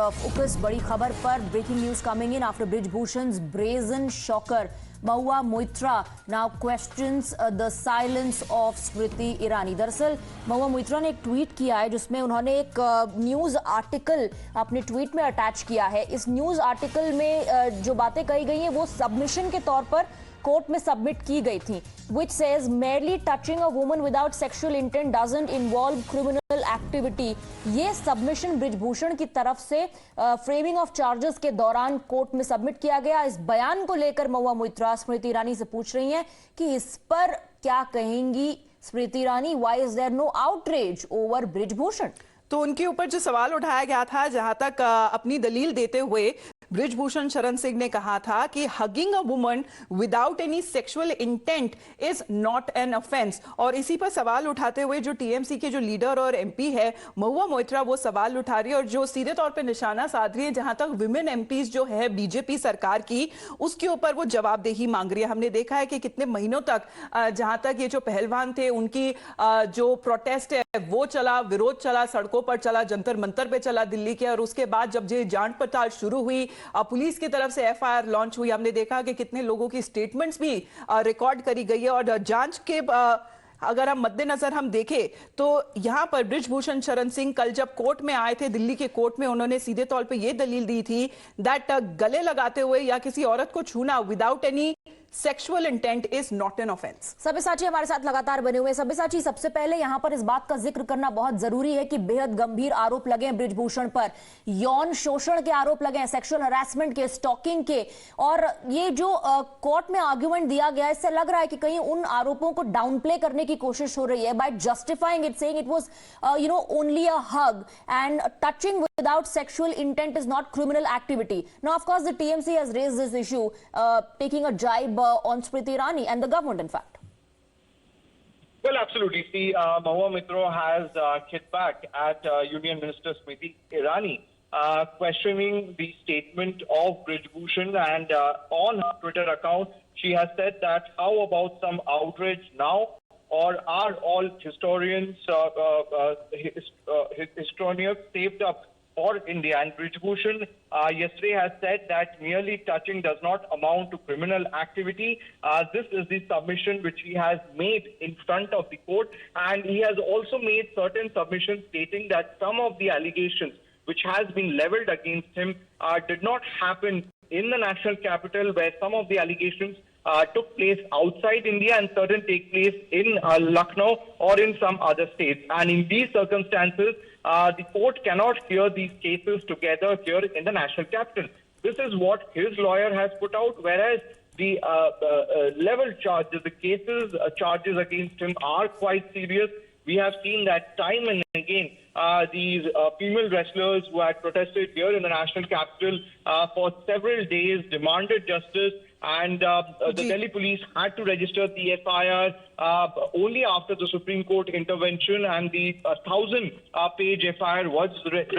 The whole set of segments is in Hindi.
तरफ उकस बड़ी खबर पर breaking news coming in after Brij Bhushan's brazen shocker. Mahua Moitra now questions the silence of Smriti Irani. दरअसल महूआ मोइत्रा ने एक ट्वीट किया है जिसमें उन्होंने एक न्यूज आर्टिकल अपने ट्वीट में अटैच किया है. इस न्यूज आर्टिकल में जो बातें कही गई हैं वो सबमिशन के तौर पर कोर्ट में सबमिट की गई थी, which says merely touching a woman without sexual intent doesn't involve criminal activity. ये सबमिशन ब्रिजभूषण की तरफ से फ्रेमिंग ऑफ चार्जेस के दौरान कोर्ट में सबमिट किया गया. इस बयान को लेकर महूआ मोइत्रा स्मृति ईरानी से पूछ रही हैं कि इस पर क्या कहेंगी Smriti Irani. Why is there no outrage over Brijbhushan? तो उनके ऊपर जो सवाल उठाया गया था, जहां तक अपनी दलील देते हुए ब्रिजभूषण शरण सिंह ने कहा था कि hugging a woman without any sexual intent is not an offence. और इसी पर सवाल उठाते हुए जो टीएमसी के जो लीडर और एमपी है महूआ मोइत्रा वो सवाल उठा रही है और जो सीधे तौर पे निशाना साध रही है जहां तक विमेन एमपीज जो है बीजेपी सरकार की, उसके ऊपर वो जवाबदेही मांग रही है. हमने देखा है कि कितने महीनों तक जहां तक ये जो पहलवान थे उनकी जो प्रोटेस्ट है वो चला, विरोध चला, सड़कों पर चला, जंतर मंतर पे चला दिल्ली के. और उसके बाद जब ये जांच पड़ताल शुरू हुई, पुलिस की तरफ से एफआईआर लॉन्च हुई, हमने देखा कि कितने लोगों की स्टेटमेंट्स भी रिकॉर्ड करी गई है. और जांच के अगर हम मद्देनजर हम देखें तो यहां पर ब्रिजभूषण शरण सिंह कल जब कोर्ट में आए थे, दिल्ली के कोर्ट में, उन्होंने सीधे तौर पे ये दलील दी थी दैट गले लगाते हुए या किसी औरत को छूना without any sexual intent is not an offence. Sabyasachi हमारे साथ लगातार बने हुए. सब्यसाची, सबसे पहले यहां पर इस बात का जिक्र करना बहुत जरूरी है कि बेहद गंभीर आरोप लगे हैं ब्रिजभूषण पर. यौन शोषण के आरोप लगे हैं, सेक्सुअल हरासमेंट के, स्टॉकिंग के. और ये जो कोर्ट में आर्ग्यूमेंट दिया गया है, इससे लग रहा है कि कहीं उन आरोपों को डाउनप्ले करने की कोशिश हो रही है by justifying it, saying it was only a hug and touching without sexual intent is not criminal activity. Now, of course, the TMC has raised this issue, taking a jibe on Smriti Irani and the government, in fact. Well, absolutely. See, Mahua Moitra has hit back at Union Minister Smriti Irani, questioning the statement of Brijbhushan, and on her Twitter account, she has said that how about some outrage now? Or are all historians, historians saved up for India? And Brijbhushan yesterday has said that merely touching does not amount to criminal activity. This is the submission which he has made in front of the court, and he has also made certain submissions stating that some of the allegations which has been leveled against him did not happen in the national capital, where some of the allegations took place outside India and certain take place in Lucknow or in some other states. And in these circumstances, the court cannot hear these cases together here in the national capital. This is what his lawyer has put out, whereas the level charges, the cases, charges against him are quite serious. We have seen that time and again, these female wrestlers who had protested here in the national capital for several days demanded justice, and the Delhi police had to register the FIR only after the Supreme Court intervention, and the 1,000-page FIR was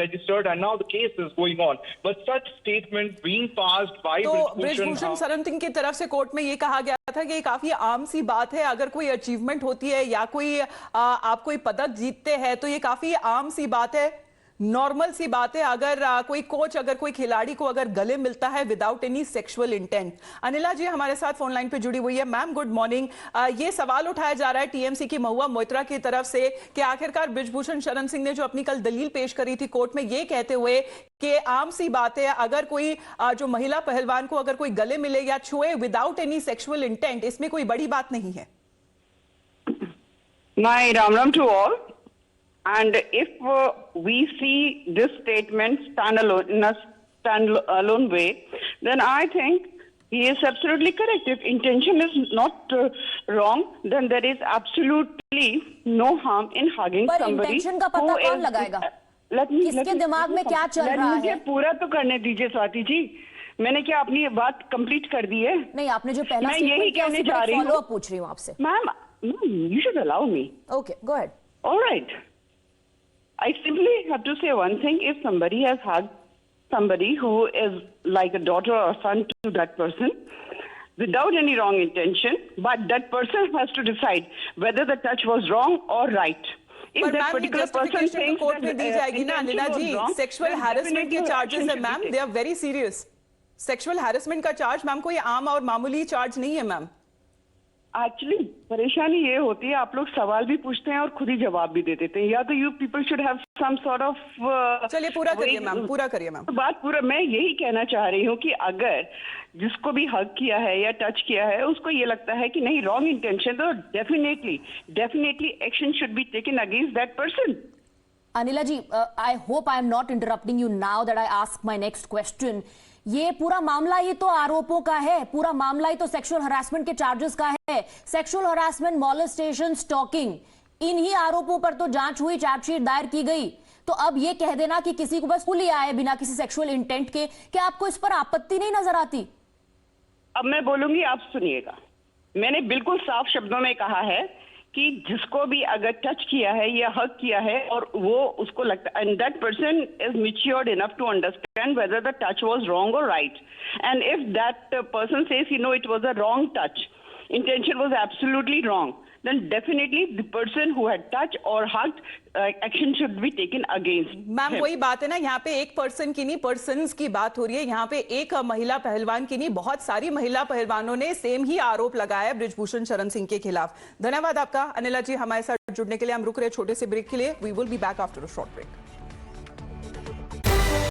registered, and now the case is going on. But such statement being passed by Brijbhushan Sharan Singh की तरफ से कोर्ट में ये कहा गया था कि ये काफी आम सी बात है, अगर कोई अचीवमेंट होती है या कोई आप कोई पदक जीतते हैं तो ये काफी आम सी बात है, नॉर्मल सी बात है. अगर कोई कोच, अगर कोई खिलाड़ी को अगर गले मिलता है without any sexual intent. Anila ji हमारे साथ फोन लाइन पे जुड़ी हुई है. Ma'am good morning. ये सवाल उठाया जा रहा है टीएमसी की महूआ मोइत्रा की तरफ से कि आखिरकार ब्रिजभूषण शरण सिंह ने जो अपनी कल दलील पेश करी थी कोर्ट में, ये कहते हुए कि आम सी बात है अगर कोई जो महिला पहलवान को अगर कोई गले मिले या छुए विदाउट एनी सेक्सुअल इंटेंट, इसमें कोई बड़ी बात नहीं है. My Ram to all. And if we see this statement standalone in a standalone way, then I think he is absolutely correct. If intention is not wrong, then there is absolutely no harm in hugging somebody. intention का पता कौन लगाएगा? किसके दिमाग में क्या चल रहा है? मुझे पूरा तो करने दीजिए स्वाति जी. मैंने क्या अपनी बात कंप्लीट कर दी है? नहीं, आपने जो पहला मैं यही कहने जा रही हूँ. फॉलो अप पूछ रही हूँ आपसे. Ma'am, you should allow me. Okay, go ahead. All right. I simply have to say one thing. If somebody has hugged somebody who is like a daughter or son to that person without any wrong intention, but that person has to decide whether the touch was wrong or right. If पर that मैम ये particular person जस्टिफिकेशन तो thinks कोर्ट में that, दी जाएगी ना intention Anila was ji, wrong, sexual then harassment के definitely चार्जेस action है should be ma'am, taken. They are very serious. Sexual harassment का चार्ज मैम कोई आम और मामूली चार्ज नहीं है मैम। एक्चुअली परेशानी ये होती है, आप लोग सवाल भी पूछते हैं और खुद ही जवाब भी दे देते हैं, या तो you people should have some sort of. चलिए पूरा करिए मैम, पूरा करिए मैम। बात पूरा मैं यही कहना चाह रही हूँ कि अगर जिसको भी हक किया है या टच किया है उसको ये लगता है कि नहीं रॉन्ग इंटेंशन, तो definitely action should be taken against that person. Anila ji, I hope I am not interrupting you now that I ask my next question. ये पूरा मामला ही तो आरोपों का है, पूरा मामला ही तो सेक्सुअल हरासमेंट के चार्जेस का है। सेक्सुअल हरासमेंट, मॉलेस्टेशन, स्टॉकिंग, इन्हीं आरोपों पर तो जांच हुई, चार्जशीट दायर की गई। तो अब ये कह देना कि किसी को बस पुलिस आए बिना किसी सेक्सुअल इंटेंट के, क्या आपको इस पर आपत्ति नहीं नजर आती? अब मैं बोलूंगी, आप सुनिएगा। मैंने बिल्कुल साफ शब्दों में कहा है कि जिसको भी अगर टच किया है या हक किया है और वो उसको लगता है, and that person is matured enough to understand whether the touch was wrong और right, and if that person says you know it was a wrong touch, intention was absolutely wrong, then definitely the person who had touched or hugged, action should be taken against ma'am him. वही बात है ना, यहाँ पे एक पर्सन की नहीं, पर्सन्स की बात हो रही है। यहाँ पे एक महिला पहलवान की नहीं, बहुत सारी महिला पहलवानों ने सेम ही आरोप लगाया है बृजभूषण शरण सिंह के खिलाफ। धन्यवाद आपका अनिला जी हमारे साथ जुड़ने के लिए। हम रुक रहे छोटे से ब्रेक के लिए। We will be back after a short break.